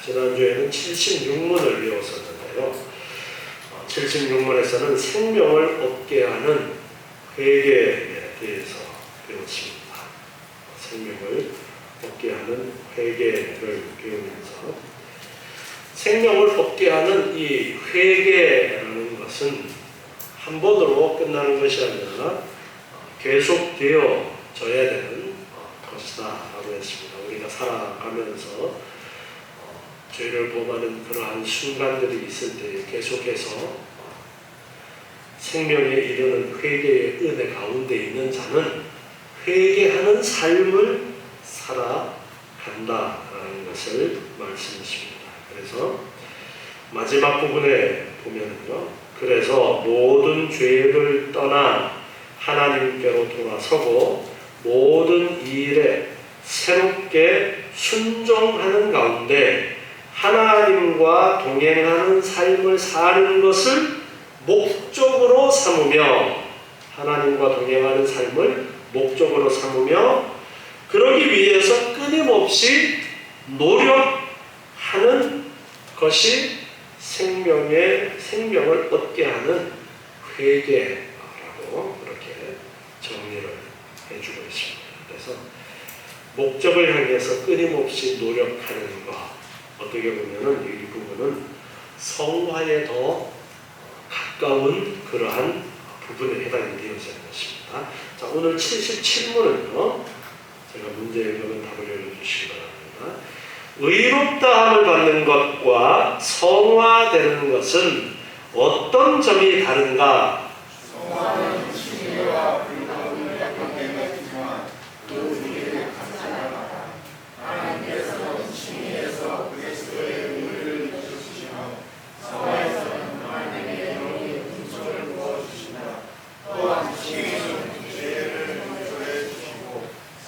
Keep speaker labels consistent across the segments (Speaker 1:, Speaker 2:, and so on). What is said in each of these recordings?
Speaker 1: 지난주에는 76문을 배웠었는데요. 76문에서는 생명을 얻게 하는 회개에 대해서 배웠습니다. 생명을 얻게 하는 회개를 배우면서 생명을 얻게 하는 이 회개라는 것은 한 번으로 끝나는 것이 아니라 계속되어져야 되는 것이다 라고 했습니다. 우리가 살아가면서 죄를 범하는 그러한 순간들이 있을 때 계속해서 생명에 이르는 회개의 은혜 가운데 있는 자는 회개하는 삶을 살아간다라는 것을 말씀하십니다. 그래서 마지막 부분에 보면은요, 그래서 모든 죄를 떠나 하나님께로 돌아서고 모든 일에 새롭게 순종하는 가운데 하나님과 동행하는 삶을 사는 것을 목적으로 삼으며, 하나님과 동행하는 삶을 목적으로 삼으며 그러기 위해서 끊임없이 노력하는 것이 생명을 얻게 하는 회개라고 그렇게 정리를 해주고 있습니다. 그래서 목적을 향해서 끊임없이 노력하는 것, 어떻게 보면은 이 부분은 성화에 더 가까운 그러한 부분에 해당이 되어지는 것입니다. 자, 오늘 77문은요, 제가 문제 읽으면 답을 열어주시기 바랍니다. 의롭다함을 받는 것과 성화되는 것은 어떤 점이 다른가?
Speaker 2: 성화는 칭의와 불가분을 약속되었지만 그 우리를 감사하라. 하나님께서는 칭의에서 그리스도의 의를 주시며 성화에서는 하나님의 영의 분초를 부어주시며 또한 칭의는 죄를 용서해 주시고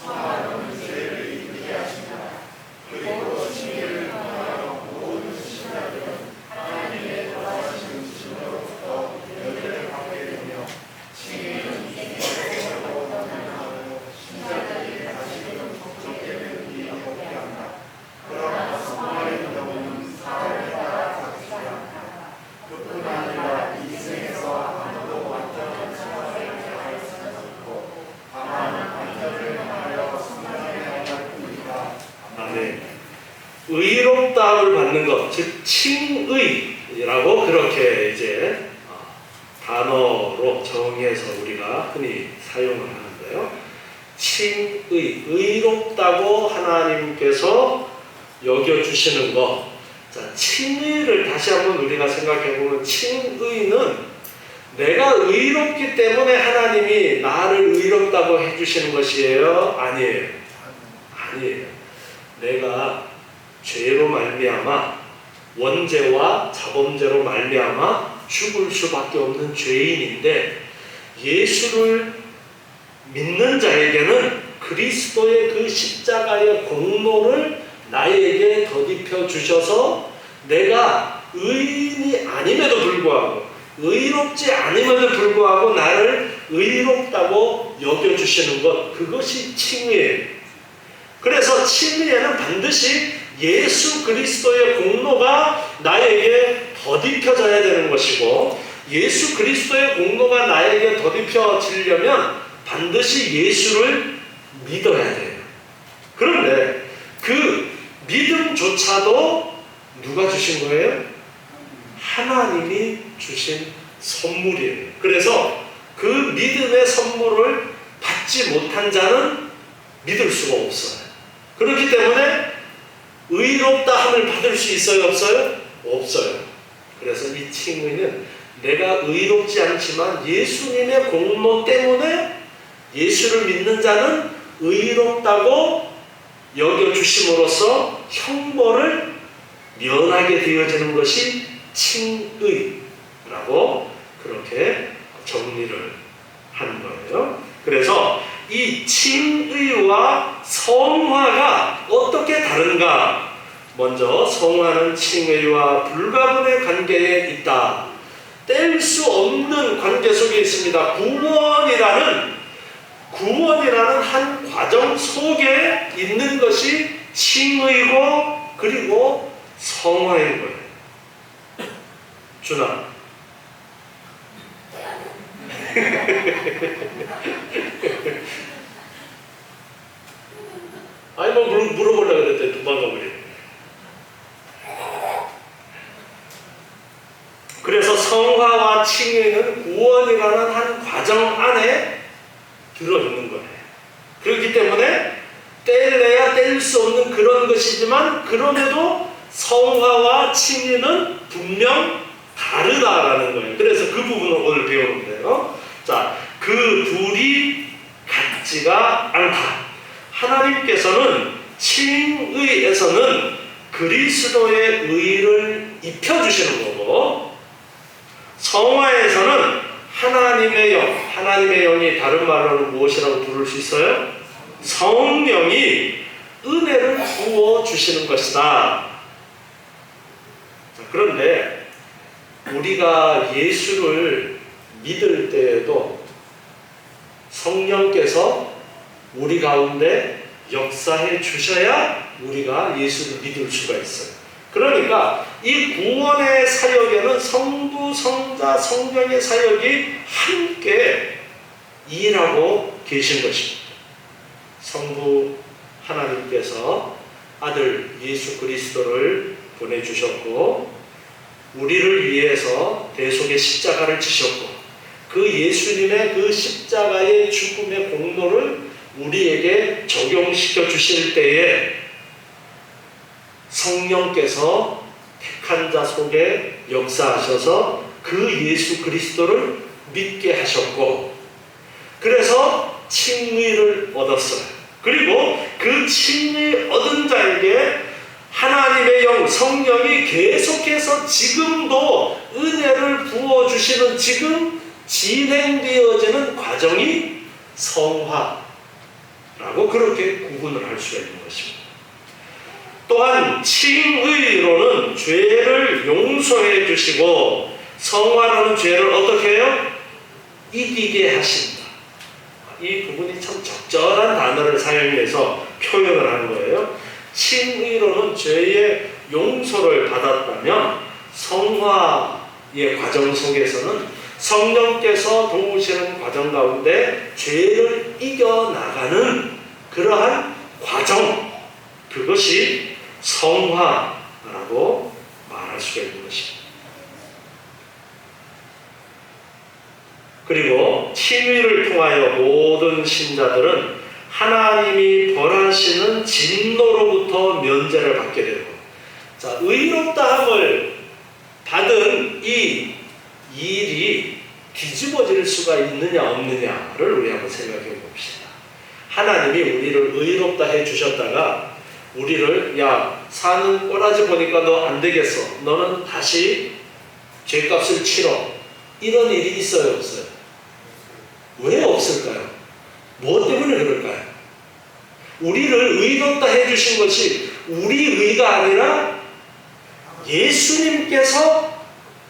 Speaker 2: 성화는 죄를 잊게 하시며 그리고 칭의를 통하여 모든 신자들은 하나님의 거하시는 신으로부터 열매를 받게 되며 칭의는 이기고 단련하고 신자들이 다시금 족속되는 일이 없게 한다. 그러나 성화의 경우는 사람에 따라 같지 않다. 그뿐 아니라 이 생에서 아무도 완전한 성화를 할 수는 없고 다만 완전을 향하여 성장해야 할 뿐이다.
Speaker 1: 아멘. 의롭다함을 받는 것, 즉 칭의라고 그렇게 이제 단어로 정의해서 우리가 흔히 사용을 하는데요. 칭의, 의롭다고 하나님께서 여겨주시는 것. 자, 칭의를 다시 한번 우리가 생각해보면 칭의는 내가 의롭기 때문에 하나님이 나를 의롭다고 해주시는 것이에요? 아니에요. 아니에요. 내가 죄로 말미암아, 원죄와 자범죄로 말미암아 죽을 수밖에 없는 죄인인데 예수를 믿는 자에게는 그리스도의 그 십자가의 공로를 나에게 덧입혀 주셔서 내가 의인이 아님에도 불구하고, 의롭지 않음에도 불구하고 나를 의롭다고 여겨주시는 것, 그것이 칭의예요. 그래서 칭의에는 반드시 예수 그리스도의 공로가 나에게 덧입혀져야 되는 것이고, 예수 그리스도의 공로가 나에게 덧입혀지려면 반드시 예수를 믿어야 돼요. 그런데 그 믿음조차도 누가 주신 거예요? 하나님이 주신 선물이에요. 그래서 그 믿음의 선물을 받지 못한 자는 믿을 수가 없어요. 그렇기 때문에 의롭다함을 받을 수 있어요? 없어요? 없어요. 그래서 이 칭의는 내가 의롭지 않지만 예수님의 공로 때문에 예수를 믿는 자는 의롭다고 여겨주심으로써 형벌을 면하게 되어지는 것이 칭의라고 그렇게 정리를 하는 거예요. 그래서 이 칭의와 성화가 어떻게 다른가? 먼저 성화는 칭의와 불가분의 관계에 있다. 뗄 수 없는 관계 속에 있습니다. 구원이라는 한 과정 속에 있는 것이 칭의고, 그리고 성화인 거예요. 준아. 아니 뭐 물어보려고 그랬더니 도망가버리네. 그래서 성화와 칭의는 구원이라는 한 과정 안에 들어있는 거예요. 그렇기 때문에 뗄래야 뗄 수 없는 그런 것이지만 그럼에도 성화와 칭의는 분명 다르다라는 거예요. 그래서 그 부분을 오늘 배우는데요. 자, 그 둘이 같지가 않다. 하나님께서는 칭의에서는 그리스도의 의를 입혀주시는 거고, 성화에서는 하나님의 영이 다른 말로는 무엇이라고 부를 수 있어요? 성령이 은혜를 부어주시는 것이다. 자, 그런데 우리가 예수를 믿을 때에도 성령께서 우리 가운데 역사해 주셔야 우리가 예수를 믿을 수가 있어요. 그러니까 이 구원의 사역에는 성부, 성자, 성령의 사역이 함께 일하고 계신 것입니다. 성부 하나님께서 아들 예수 그리스도를 보내주셨고 우리를 위해서 대속의 십자가를 지셨고 그 예수님의 그 십자가의 죽음의 공로를 우리에게 적용시켜 주실 때에 성령께서 택한 자 속에 역사하셔서 그 예수 그리스도를 믿게 하셨고 그래서 칭의를 얻었어요. 그리고 그 칭의 얻은 자에게 하나님의 영 성령이 계속해서 지금도 은혜를 부어주시는 지금 진행되어지는 과정이 성화라고 그렇게 구분을 할 수가 있는 것입니다. 또한 칭의로는 죄를 용서해 주시고 성화로는 죄를 어떻게 해요? 이기게 하신다. 이 부분이 참 적절한 단어를 사용해서 표현을 하는 거예요. 칭의로는 죄의 용서를 받았다면 성화의 과정 속에서는 성령께서 도우시는 과정 가운데 죄를 이겨나가는 그러한 과정, 그것이 성화라고 말할 수가 있는 것입니다. 그리고 칭의를 통하여 모든 신자들은 하나님이 벌하시는 진노로부터 면제를 받게 되고, 자, 의롭다함을 받은 이 일이 뒤집어질 수가 있느냐 없느냐를 우리 한번 생각해 봅시다. 하나님이 우리를 의롭다 해 주셨다가 우리를 야 사는 꼬라지 보니까 너 안 되겠어. 너는 다시 죄값을 치러. 이런 일이 있어요 없어요? 왜 없을까요? 무엇 때문에 그럴까요? 우리를 의롭다 해주신 것이 우리 의가 아니라 예수님께서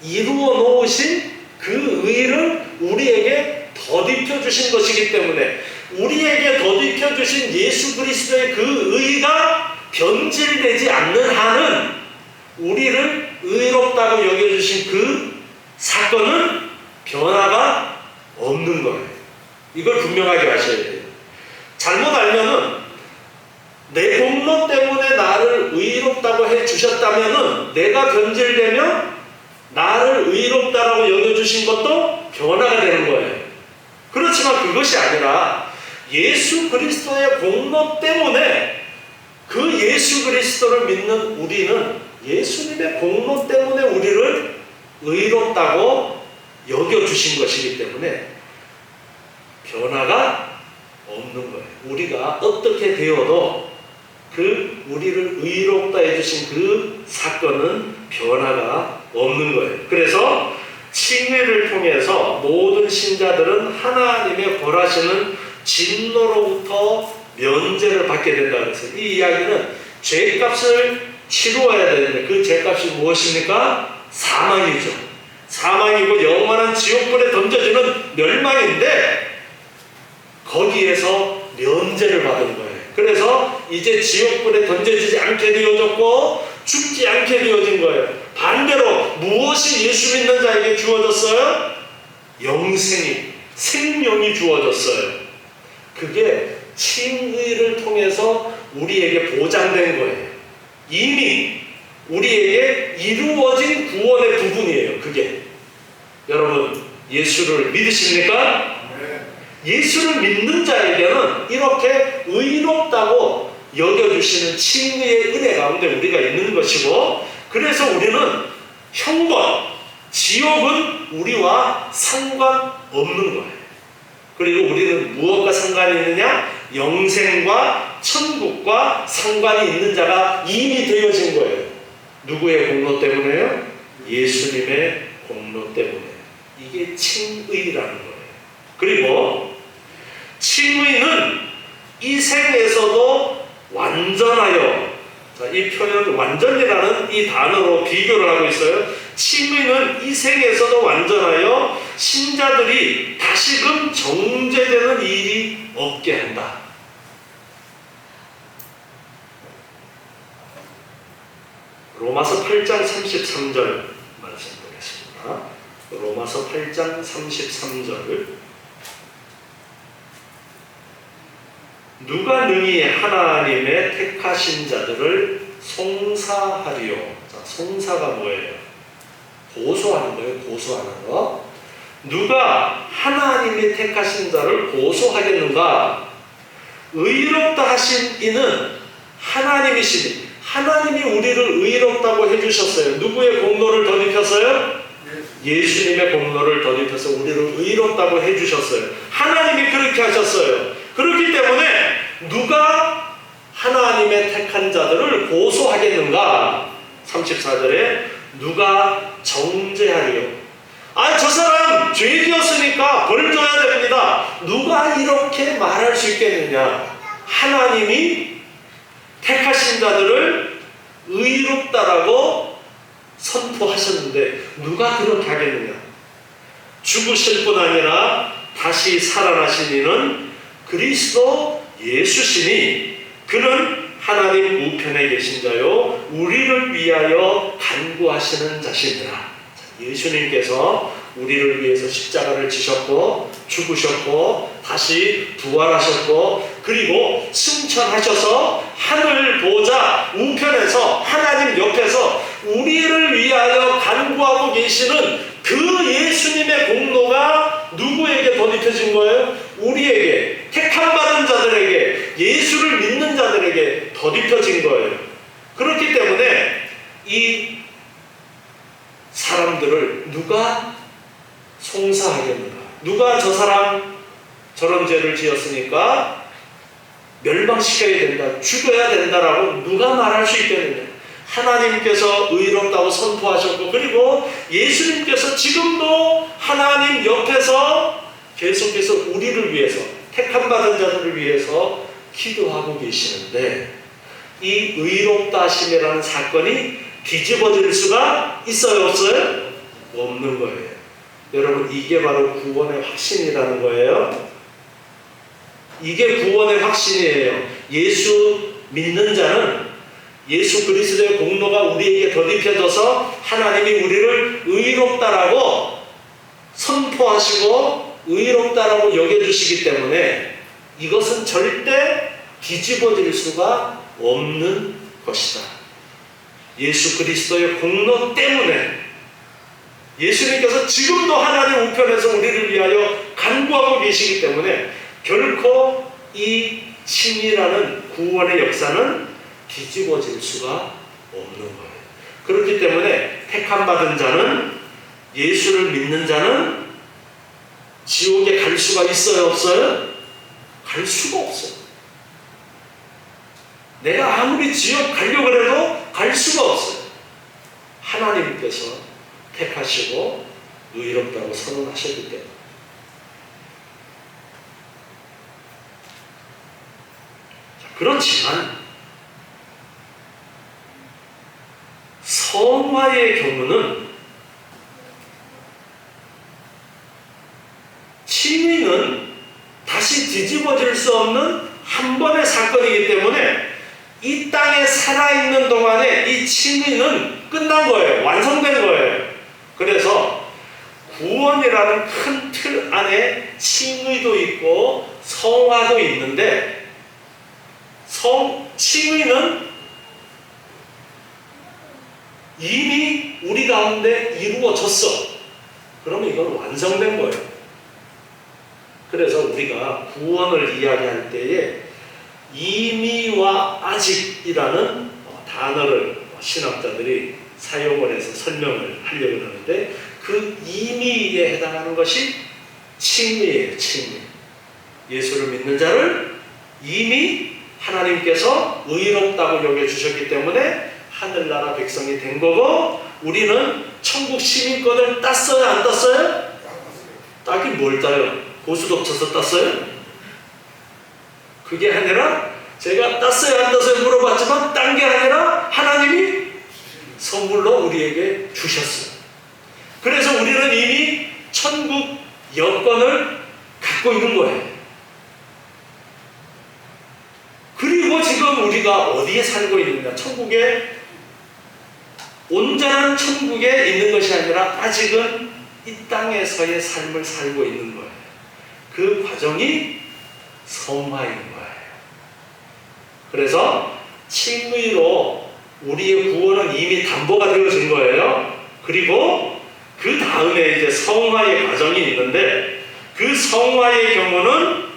Speaker 1: 이루어 놓으신 그 의를 우리에게 덧입혀 주신 것이기 때문에 우리에게 덧입혀 주신 예수 그리스도의 그 의가 변질되지 않는 한은 우리를 의롭다고 여겨주신 그 사건은 변화가 없는 거예요. 이걸 분명하게 하셔야 돼요. 잘못 알면은 내 공로 때문에 나를 의롭다고 해 주셨다면은 내가 변질되면 나를 의롭다라고 여겨주신 것도 변화가 되는 거예요. 그렇지만 그것이 아니라 예수 그리스도의 공로 때문에 그 예수 그리스도를 믿는 우리는 예수님의 공로 때문에 우리를 의롭다고 여겨주신 것이기 때문에 변화가 없는 거예요. 우리가 어떻게 되어도 그 우리를 의롭다 해주신 그 사건은 변화가 없는 거예요. 그래서 칭의를 통해서 모든 신자들은 하나님의 벌하시는 진노로부터 면제를 받게 된다고 했어요. 이 이야기는 죄값을 치루어야 되는데 그 죄값이 무엇입니까? 사망이죠. 사망이고 영원한 지옥불에 던져지는 멸망인데 거기에서 면제를 받은 거예요. 그래서 이제 지옥불에 던져지지 않게 되어졌고 죽지 않게 되어진 거예요. 반대로 무엇이 예수 믿는 자에게 주어졌어요? 영생이, 생명이 주어졌어요. 그게 칭의를 통해서 우리에게 보장된 거예요. 이미 우리에게 이루어진 구원의 부분이에요. 그게. 여러분, 예수를 믿으십니까? 예수를 믿는 자에게는 이렇게 의롭다고 여겨주시는 칭의의 은혜 가운데 우리가 있는 것이고, 그래서 우리는 형벌, 지옥은 우리와 상관없는 거예요. 그리고 우리는 무엇과 상관이 있느냐? 영생과 천국과 상관이 있는 자가 이미 되어진 거예요. 누구의 공로 때문에요? 예수님의 공로 때문에. 이게 칭의라는 거예요. 그리고 칭의는 이 생에서도 완전하여, 이 표현 완전이라는 이 단어로 비교를 하고 있어요. 칭의는 이 생에서도 완전하여 신자들이 다시금 정죄되는 일이 없게 한다. 로마서 8장 33절 말씀 보겠습니다. 로마서 8장 33절. 누가 능히 하나님의 택하신 자들을 송사하리요. 자, 송사가 뭐예요? 고소하는 거예요. 고소하는 거. 누가 하나님의 택하신 자를 고소하겠는가? 의롭다 하신 이는 하나님이시니, 하나님이 우리를 의롭다고 해주셨어요. 누구의 공로를 덧입혔어요? 예수님의 공로를 덧입혀서 우리를 의롭다고 해주셨어요. 하나님이 그렇게 하셨어요. 그렇기 때문에 누가 하나님의 택한 자들을 고소하겠는가? 34절에 누가 정죄하리요? 저 사람 죄지었으니까 벌 줘야 됩니다. 누가 이렇게 말할 수 있겠느냐? 하나님이 택하신 자들을 의롭다라고 선포하셨는데 누가 그렇게 하겠느냐? 죽으실 뿐 아니라 다시 살아나신 이는 그리스도 예수시니 그는 하나님 우편에 계신 자요 우리를 위하여 간구하시는 자시니라. 예수님께서 우리를 위해서 십자가를 지셨고 죽으셨고 다시 부활하셨고 그리고 승천하셔서 하늘 보좌 우편에서 하나님 옆에서 우리를 위하여 간구하고 계시는 그 예수님의 공로가 누구에게 덧입혀진 거예요? 우리에게, 택함받은 자들에게, 예수를 믿는 자들에게 덧입혀진 거예요. 그렇기 때문에 이 사람들을 누가 송사하겠는가? 누가 저 사람 저런 죄를 지었으니까 멸망시켜야 된다, 죽여야 된다라고 누가 말할 수 있겠느냐? 하나님께서 의롭다고 선포하셨고 그리고 예수님께서 지금도 하나님 옆에서 계속해서 우리를 위해서, 택함받은 자들을 위해서 기도하고 계시는데 이 의롭다 하심이라는 사건이 뒤집어질 수가 있어요? 없어요? 없는 거예요. 여러분, 이게 바로 구원의 확신이라는 거예요. 이게 구원의 확신이에요. 예수 믿는 자는 예수 그리스도의 공로가 우리에게 덧입혀져서 하나님이 우리를 의롭다라고 선포하시고 의롭다라고 여겨주시기 때문에 이것은 절대 뒤집어질 수가 없는 것이다. 예수 그리스도의 공로 때문에 예수님께서 지금도 하나님 우편에서 우리를 위하여 간구하고 계시기 때문에 결코 이 칭의라는 구원의 역사는 뒤집어질 수가 없는 거예요. 그렇기 때문에 택함받은 자는, 예수를 믿는 자는 지옥에 갈 수가 있어요? 없어요? 갈 수가 없어요. 내가 아무리 지옥 가려고 해도 갈 수가 없어요. 하나님께서 택하시고 의롭다고 선언하셨기 때문에. 그렇지만 성화의 경우는 칭의는 다시 뒤집어질 수 없는 한 번의 사건이기 때문에 이 땅에 살아있는 동안에 이 칭의는 끝난 거예요. 완성된 거예요. 그래서 구원이라는 큰 틀 안에 칭의도 있고 성화도 있는데, 칭의는 이미 우리 가운데 이루어졌어. 그러면 이건 완성된 거예요. 그래서 우리가 구원을 이야기할 때에 이미와 아직이라는 단어를 신학자들이 사용을 해서 설명을 하려고 하는데, 그 이미에 해당하는 것이 칭의예요. 칭의. 예수를 믿는 자를 이미 하나님께서 의롭다고 여겨주셨기 때문에 하늘나라 백성이 된 거고, 우리는 천국 시민권을 땄어요? 안 땄어요? 따긴 뭘 따요? 고스톱 쳐서 땄어요? 그게 아니라, 제가 땄어요 안 땄어요 물어봤지만 딴 게 아니라 하나님이 선물로 우리에게 주셨어요. 그래서 우리는 이미 천국 여권을 갖고 있는 거예요. 그리고 지금 우리가 어디에 살고 있느냐? 천국에, 온전한 천국에 있는 것이 아니라 아직은 이 땅에서의 삶을 살고 있는 거예요. 그 과정이 성화인 거예요. 그래서 칭의로 우리의 구원은 이미 담보가 되어진 거예요. 그리고 그 다음에 이제 성화의 과정이 있는데, 그 성화의 경우는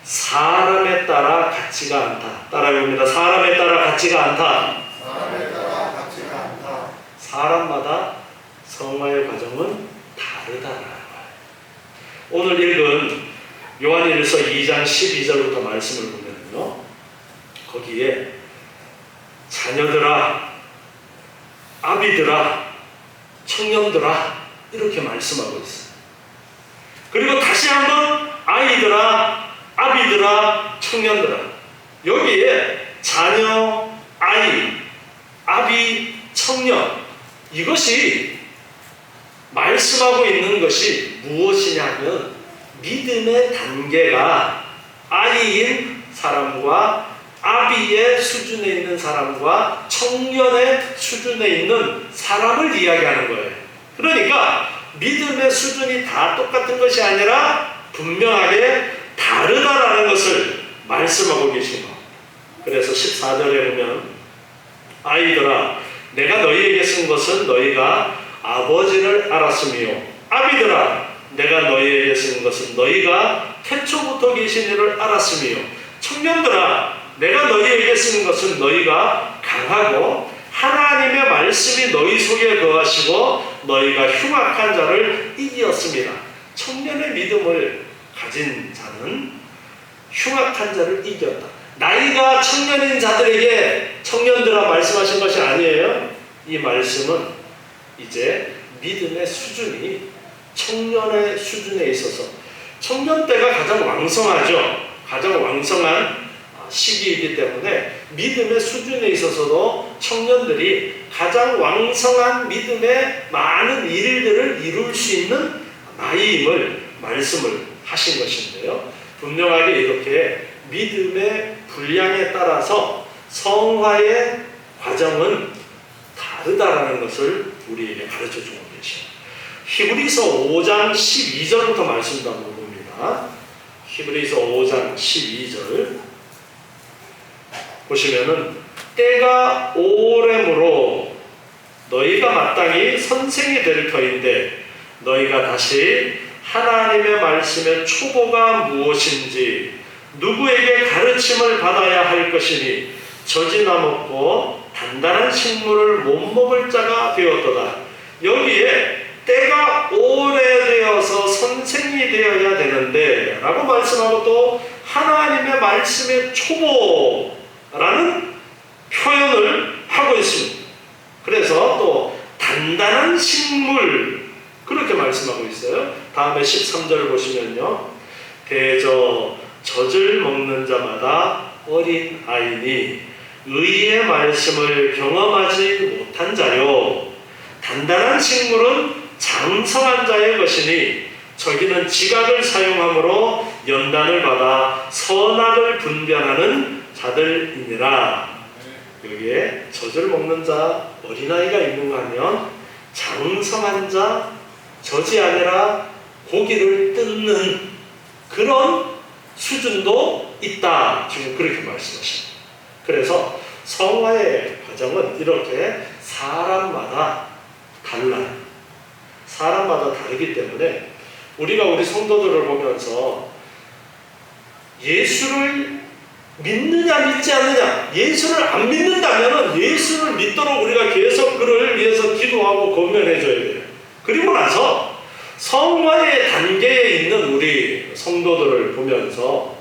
Speaker 1: 사람에 따라 같지가 않다. 따라해봅니다. 사람에 따라 같지가 않다.
Speaker 2: 사람에 따라 같지가 않다.
Speaker 1: 사람마다 성화의 과정은 다르다라는 거예요. 오늘 읽은 요한일서 2장 12절부터 말씀을 보면요, 거기에 자녀들아, 아비들아, 청년들아 이렇게 말씀하고 있어요. 그리고 다시 한번 아이들아, 아비들아, 청년들아. 여기에 자녀, 아이, 아비, 청년, 이것이 말씀하고 있는 것이 무엇이냐면, 믿음의 단계가 아이인 사람과 아비의 수준에 있는 사람과 청년의 수준에 있는 사람을 이야기하는 거예요. 그러니까 믿음의 수준이 다 똑같은 것이 아니라 분명하게 다르다라는 것을 말씀하고 계신 거. 그래서 14절에 보면, 아이들아, 내가 너희에게 쓴 것은 너희가 아버지를 알았으며, 아비들아, 내가 너희에게 쓴 것은 너희가 태초부터 계신 이를 알았으며, 청년들아, 내가 너희에게 쓴 것은 너희가 강하고 하나님의 말씀이 너희 속에 거하시고 너희가 흉악한 자를 이기었습니다. 청년의 믿음을 가진 자는 흉악한 자를 이겼다. 나이가 청년인 자들에게 청년들아 말씀하신 것이 아니에요. 이 말씀은 이제 믿음의 수준이 청년의 수준에 있어서, 청년 때가 가장 왕성하죠. 가장 왕성한 시기이기 때문에 믿음의 수준에 있어서도 청년들이 가장 왕성한 믿음의 많은 일들을 이룰 수 있는 나이임을 말씀을 하신 것인데요, 분명하게 이렇게 믿음의 분량에 따라서 성화의 과정은 다르다라는 것을 우리에게 가르쳐 주고 계십니다. 히브리서 5장 12절부터 말씀도 한번 봅니다. 히브리서 5장 12절 보시면은, 때가 오래므로 너희가 마땅히 선생이 될 터인데 너희가 다시 하나님의 말씀의 초보가 무엇인지 누구에게 가르침을 받아야 할 것이니 젖이나 먹고 단단한 식물을 못 먹을 자가 되었도다. 여기에 때가 오래되어서 선생이 되어야 되는데 라고 말씀하고, 또 하나님의 말씀의 초보라는 표현을 하고 있습니다. 그래서 또 단단한 식물, 그렇게 말씀하고 있어요. 다음에 13절 보시면요, 대저 젖을 먹는 자마다 어린 아이니 의의 말씀을 경험하지 못한 자요, 단단한 식물은 장성한 자의 것이니 저기는 지각을 사용함으로 연단을 받아 선악을 분별하는 자들이니라. 여기에 젖을 먹는 자, 어린아이가 있는가 하면 장성한 자, 젖이 아니라 고기를 뜯는 그런 수준도 있다. 지금 그렇게 말씀하십니다. 그래서 성화의 과정은 이렇게 사람마다 달라요. 사람마다 다르기 때문에 우리가 우리 성도들을 보면서 예수를 믿느냐 믿지 않느냐, 예수를 안 믿는다면 예수를 믿도록 우리가 계속 그를 위해서 기도하고 권면해 줘야 돼요. 그리고 나서 성화의 단계에 있는 우리 성도들을 보면서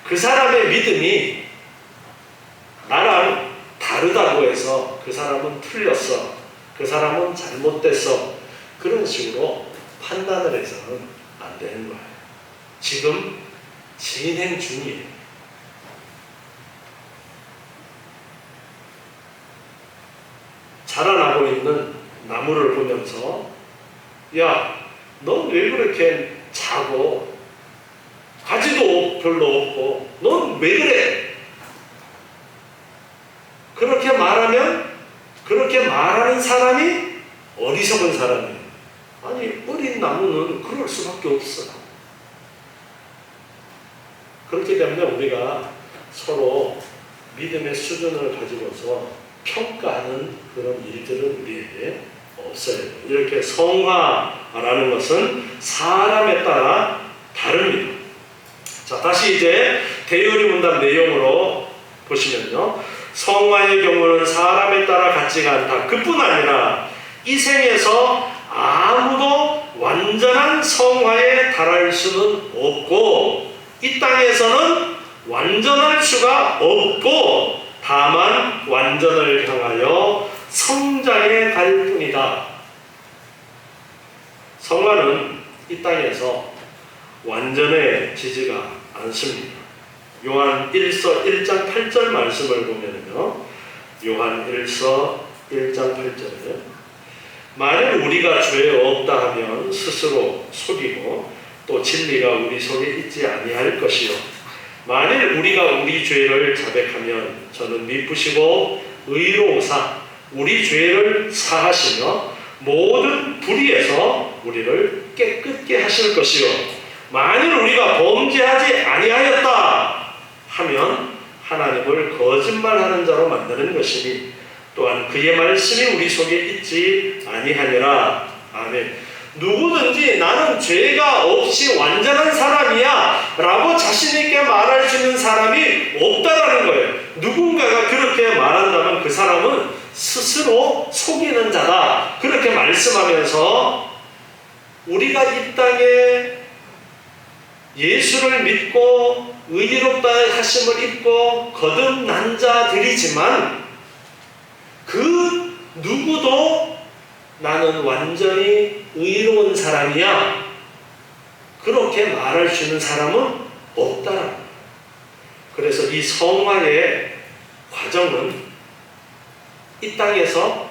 Speaker 1: 그 사람의 믿음이 나랑 다르다고 해서 그 사람은 틀렸어, 그 사람은 잘못됐어, 그런 식으로 판단을 해서는 안 되는 거예요. 지금 진행 중이에요. 자라나고 있는 나무를 보면서 야, 넌 왜 그렇게 작고 가지도 별로 없고 넌 왜 그래? 그렇게 말하면 그렇게 말하는 사람이 어리석은 사람이에요. 아니, 어린 나무는 그럴 수밖에 없어. 그렇기 때문에 우리가 서로 믿음의 수준을 가지고서 평가하는 그런 일들은 우리에게 없어요. 이렇게 성화라는 것은 사람에 따라 다릅니다. 자, 다시 이제 대요리 문답 내용으로 보시면요. 성화의 경우는 사람에 따라 같지가 않다. 그뿐 아니라 이 생에서 아무도 완전한 성화에 달할 수는 없고 이 땅에서는 완전할 수가 없고 다만 완전을 향하여 성장해 갈 뿐이다. 성화는 이 땅에서 완전해지지가 않습니다. 요한 1서 1장 8절 말씀을 보면요. 요한 1서 1장 8절에 만일 우리가 죄 없다 하면 스스로 속이고 또 진리가 우리 속에 있지 아니할 것이요 만일 우리가 우리 죄를 자백하면 저는 미쁘시고 의로우사 우리 죄를 사하시며 모든 불의에서 우리를 깨끗게 하실 것이요 만일 우리가 범죄하지 아니하였다 하면 하나님을 거짓말하는 자로 만드는 것이니 또한 그의 말씀이 우리 속에 있지 아니하니라. 아멘. 누구든지 나는 죄가 없이 완전한 사람이야 라고 자신있게 말할 수 있는 사람이 없다라는 거예요. 누군가가 그렇게 말한다면 그 사람은 스스로 속이는 자다. 그렇게 말씀하면서 우리가 이 땅에 예수를 믿고 의롭다 하심을 입고 거듭난 자들이지만 그 누구도 나는 완전히 의로운 사람이야 그렇게 말할 수 있는 사람은 없다. 그래서 이 성화의 과정은 이 땅에서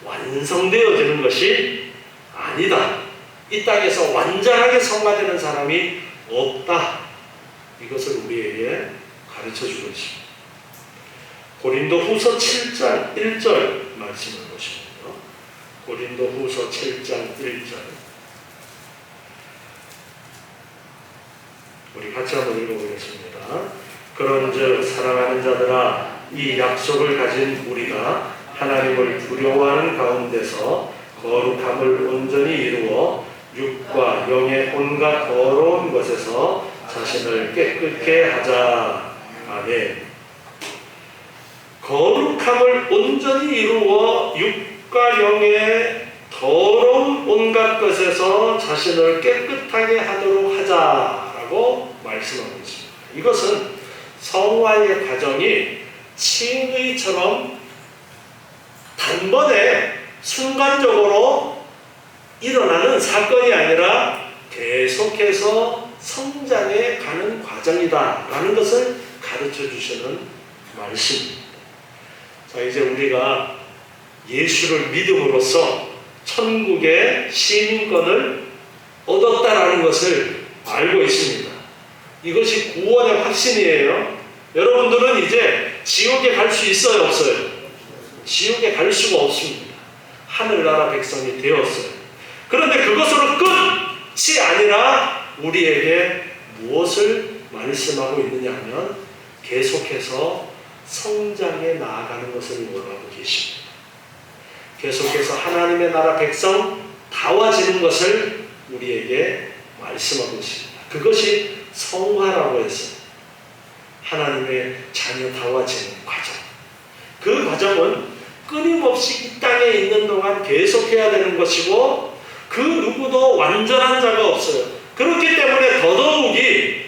Speaker 1: 완성되어지는 것이 아니다. 이 땅에서 완전하게 성화되는 사람이 없다. 이것을 우리에게 가르쳐주고 있습니다. 고린도 후서 7장 1절 말씀을 보시면요. 고린도 후서 7장 1절 우리 같이 한번 읽어보겠습니다. 그런즉 사랑하는 자들아 이 약속을 가진 우리가 하나님을 두려워하는 가운데서 거룩함을 온전히 이루어 육과 영의 온갖 더러운 것에서 자신을 깨끗게 하자. 아멘. 거룩함을 온전히 이루어 육과 영의 더러운 온갖 것에서 자신을 깨끗하게 하도록 하자라고 말씀하고 있습니다. 이것은 성화의 과정이 칭의처럼 단번에 순간적으로 일어나는 사건이 아니라 계속해서 성장해 가는 과정이다라는 것을 가르쳐 주시는 말씀입니다. 자, 이제 우리가 예수를 믿음으로써 천국의 시민권을 얻었다라는 것을 알고 있습니다. 이것이 구원의 확신이에요. 여러분들은 이제 지옥에 갈 수 있어요, 없어요? 지옥에 갈 수가 없습니다. 하늘나라 백성이 되었어요. 그런데 그것으로 끝이 아니라 우리에게 무엇을 말씀하고 있느냐 하면 계속해서 성장해 나아가는 것을 원하고 계십니다. 계속해서 하나님의 나라 백성 다워지는 것을 우리에게 말씀하고 있습니다. 그것이 성화라고 해서 하나님의 자녀 다워지는 과정. 그 과정은 끊임없이 이 땅에 있는 동안 계속해야 되는 것이고 그 누구도 완전한 자가 없어요. 그렇기 때문에 더더욱이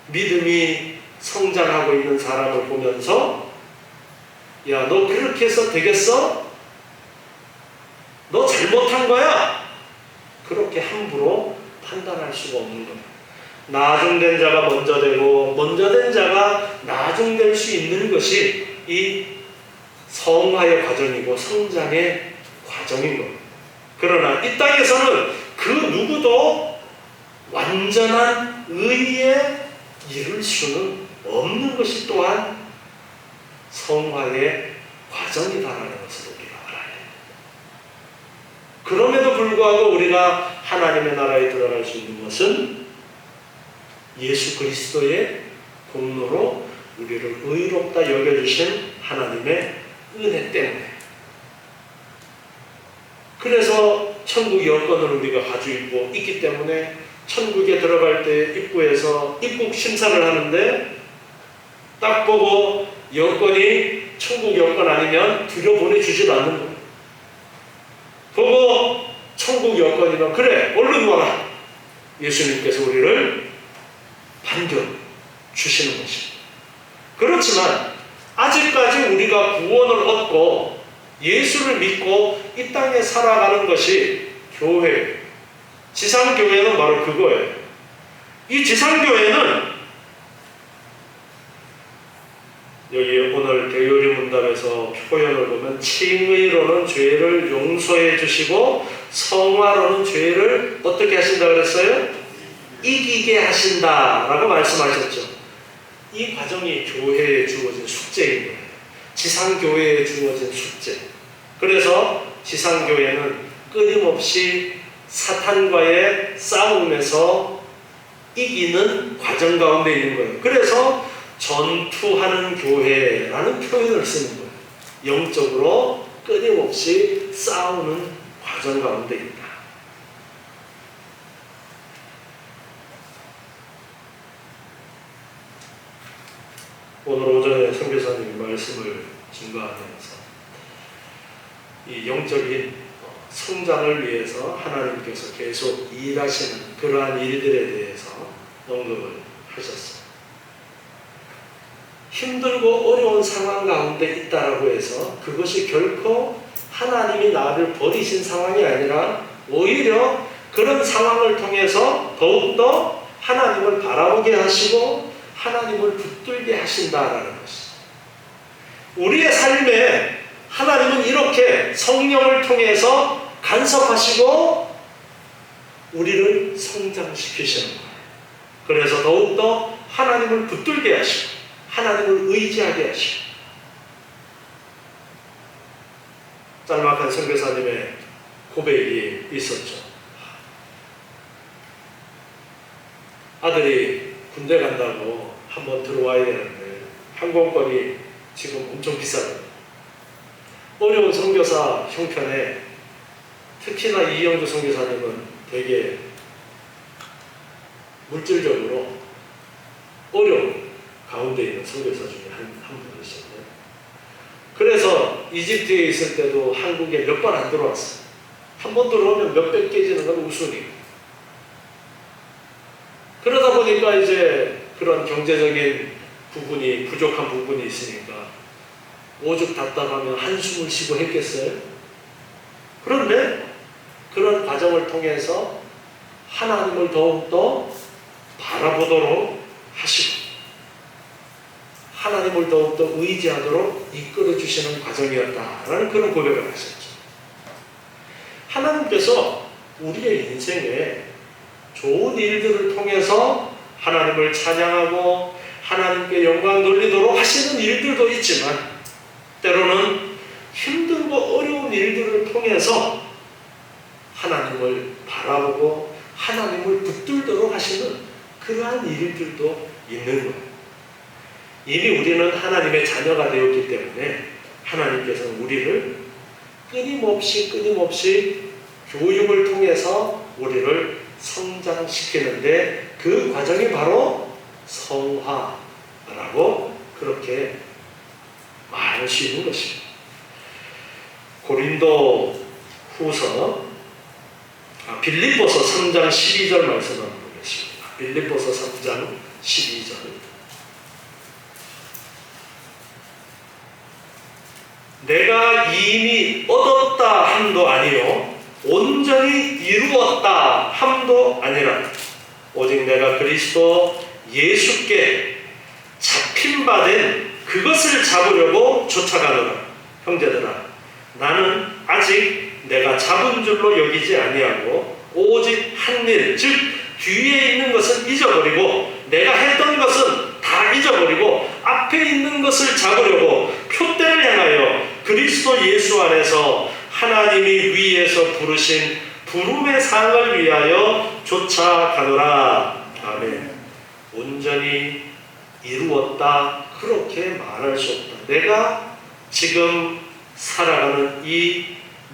Speaker 1: 믿음이 성장하고 있는 사람을 보면서 야, 너 그렇게 해서 되겠어? 너 잘못한 거야? 그렇게 함부로 판단할 수가 없는 겁니다. 나중된 자가 먼저 되고 먼저 된 자가 나중될 수 있는 것이 이 성화의 과정이고 성장의 과정인 겁니다. 그러나 이 땅에서는 그 누구도 완전한 의에 이룰 수는 없는 것이 또한 성화의 과정이다라는 것을 우리가 알아야 됩니다. 그럼에도 불구하고 우리가 하나님의 나라에 들어갈 수 있는 것은 예수 그리스도의 공로로 우리를 의롭다 여겨주신 하나님의 은혜 때문에. 그래서 천국 여권을 우리가 가지고 있기 때문에 천국에 들어갈 때 입구에서 입국 심사를 하는데 딱 보고 여권이 천국 여권 아니면 들여보내주질 않는 거예요. 보고 천국 여권이면 그래 얼른 와라. 예수님께서 우리를 반겨주시는 것입니다. 그렇지만 아직까지 우리가 구원을 얻고 예수를 믿고 이 땅에 살아가는 것이 교회예요. 지상교회는 바로 그거예요. 이 지상교회는 여기 오늘 대요리 문답에서 표현을 보면 칭의로는 죄를 용서해 주시고 성화로는 죄를 어떻게 하신다 그랬어요? 이기게 하신다라고 말씀하셨죠. 이 과정이 교회에 주어진 숙제인 거예요. 지상교회에 주어진 숙제. 그래서 지상교회는 끊임없이 사탄과의 싸움에서 이기는 과정 가운데 있는 거예요. 그래서 전투하는 교회라는 표현을 쓰는 거예요. 영적으로 끊임없이 싸우는 과정 가운데 있다. 오늘 오전에 선교사님이 말씀을 증거하면서 이 영적인 성장을 위해서 하나님께서 계속 일하시는 그러한 일들에 대해서 언급을 하셨어요. 힘들고 어려운 상황 가운데 있다라고 해서 그것이 결코 하나님이 나를 버리신 상황이 아니라 오히려 그런 상황을 통해서 더욱더 하나님을 바라보게 하시고 하나님을 붙들게 하신다라는 것이. 우리의 삶에 하나님은 이렇게 성령을 통해서 간섭하시고 우리를 성장시키시는 거예요. 그래서 더욱더 하나님을 붙들게 하시고 하나님을 의지하게 하시고. 짤막한 선교사님의 고백이 있었죠. 아들이 군대 간다고 한번 들어와야 되는데 항공권이 지금 엄청 비싸요. 어려운 선교사 형편에 특히나 이영주 선교사님은 되게 물질적으로 어려운 가운데 있는 선교사 중에 한 분이셨는데, 그래서 이집트에 있을 때도 한국에 몇 번 안 들어왔어요. 한 번 들어오면 몇백 깨지는 건 우순이고. 그러다 보니까 이제 그런 경제적인 부분이 부족한 부분이 있으니까 오죽 답답하면 한숨을 쉬고 했겠어요? 그런데 그런 과정을 통해서 하나님을 더욱더 바라보도록 하시고 하나님을 더욱더 의지하도록 이끌어 주시는 과정이었다라는 그런 고백을 하셨죠. 하나님께서 우리의 인생에 좋은 일들을 통해서 하나님을 찬양하고 하나님께 영광 돌리도록 하시는 일들도 있지만 때로는 힘들고 어려운 일들을 통해서 하나님을 바라보고 하나님을 붙들도록 하시는 그러한 일들도 있는 거예요. 이미 우리는 하나님의 자녀가 되었기 때문에 하나님께서는 우리를 끊임없이 교육을 통해서 우리를 성장시키는데 그 과정이 바로 성화라고 그렇게 말할 수 있는 것입니다. 빌립보서 3장 12절 말씀 한번 보겠습니다. 빌립보서 3장 12절. 내가 이미 얻었다 함도 아니요 온전히 이루었다 함도 아니라 오직 내가 그리스도 예수께 잡힌 바 된 그것을 잡으려고 쫓아가노라. 형제들아, 나는 아직 내가 잡은 줄로 여기지 아니하고 오직 한 일, 즉 뒤에 있는 것은 잊어버리고 내가 했던 것은 다 잊어버리고 앞에 있는 것을 잡으려고 표대를 향하여 그리스도 예수 안에서 하나님이 위에서 부르신 부름의 상을 위하여 쫓아가노라. 아멘. 온전히 이루었다 그렇게 말할 수 없다. 내가 지금 살아가는 이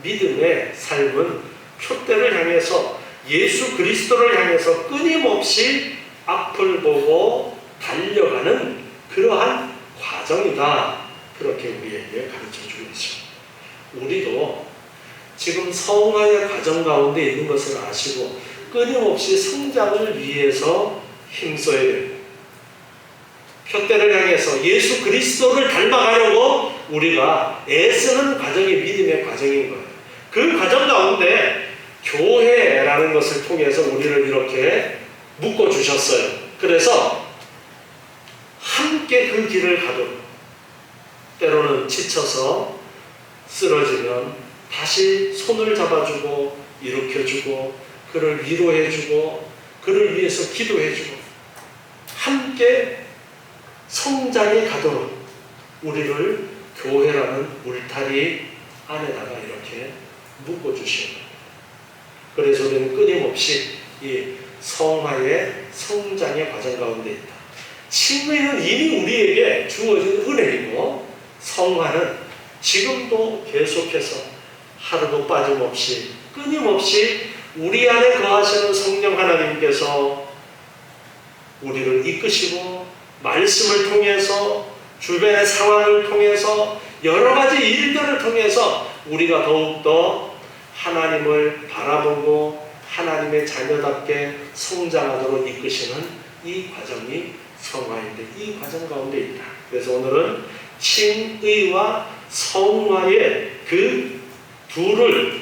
Speaker 1: 믿음의 삶은 표대를 향해서 예수 그리스도를 향해서 끊임없이 앞을 보고 달려가는 그러한 과정이다. 그렇게 우리에게 가르쳐주고 있습니다. 우리도 지금 성화의 과정 가운데 있는 것을 아시고 끊임없이 성장을 위해서 힘써야 됩니다. 표대를 향해서 예수 그리스도를 닮아가려고 우리가 애쓰는 과정이 믿음의 과정인 거예요. 그 과정 가운데 교회라는 것을 통해서 우리를 이렇게 묶어주셨어요. 그래서 함께 그 길을 가도록, 때로는 지쳐서 쓰러지면 다시 손을 잡아주고 일으켜주고 그를 위로해주고 그를 위해서 기도해주고 함께 성장해 가도록 우리를 교회라는 울타리 안에다가 이렇게 묶어주시는 거예요. 그래서 우리는 끊임없이 이 성화의 성장의 과정 가운데 있다. 칭의는 이미 우리에게 주어진 은혜이고 성화는 지금도 계속해서 하루도 빠짐없이 끊임없이 우리 안에 거하시는 성령 하나님께서 우리를 이끄시고 말씀을 통해서 주변의 상황을 통해서 여러 가지 일들을 통해서 우리가 더욱더 하나님을 바라보고 하나님의 자녀답게 성장하도록 이끄시는 이 과정이 성화인데 이 과정 가운데 있다. 그래서 오늘은 칭의와 성화의 그 둘을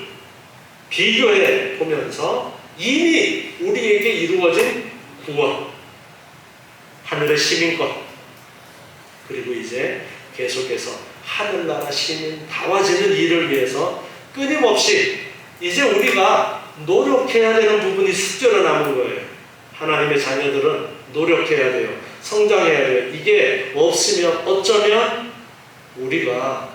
Speaker 1: 비교해 보면서 이미 우리에게 이루어진 구원, 하늘의 시민권, 그리고 이제 계속해서 하늘나라 시민 다와지는 일을 위해서 끊임없이 이제 우리가 노력해야 되는 부분이 숙제로 남은 거예요. 하나님의 자녀들은 노력해야 돼요. 성장해야 돼요. 이게 없으면 어쩌면 우리가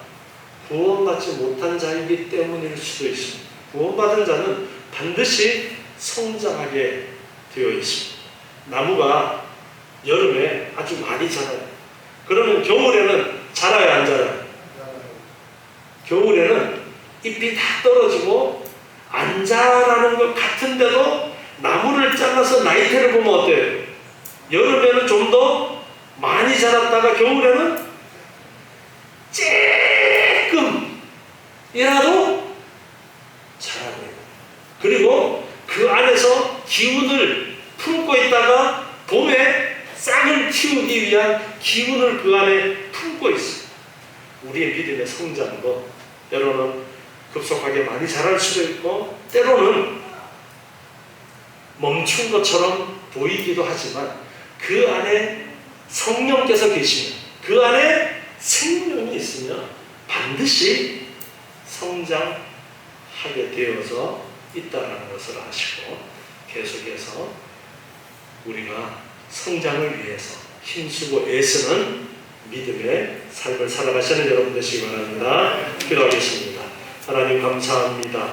Speaker 1: 구원받지 못한 자이기 때문일 수도 있습니다. 구원받은 자는 반드시 성장하게 되어 있습니다. 나무가 여름에 아주 많이 자라요. 그러면 겨울에는 자라요, 안 자라요? 겨울에는 잎이 다 떨어지고 안 자라는 것 같은데도 나무를 잘라서 나이테를 보면 어때요? 여름에는 좀 더 많이 자랐다가 겨울에는 조금이라도 자라고요. 그리고 그 안에서 기운을 품고 있다가 봄에 싹을 틔우기 위한 기운을 그 안에 품고 있어요. 우리의 믿음의 성장도 때로는 급속하게 많이 자랄 수도 있고 때로는 멈춘 것처럼 보이기도 하지만 그 안에 성령께서 계시면 그 안에 생명이 있으면 반드시 성장하게 되어서 있다는 것을 아시고 계속해서 우리가 성장을 위해서 힘쓰고 애쓰는 믿음의 삶을 살아가시는 여러분 되시기 바랍니다. 기도하겠습니다. 하나님 감사합니다.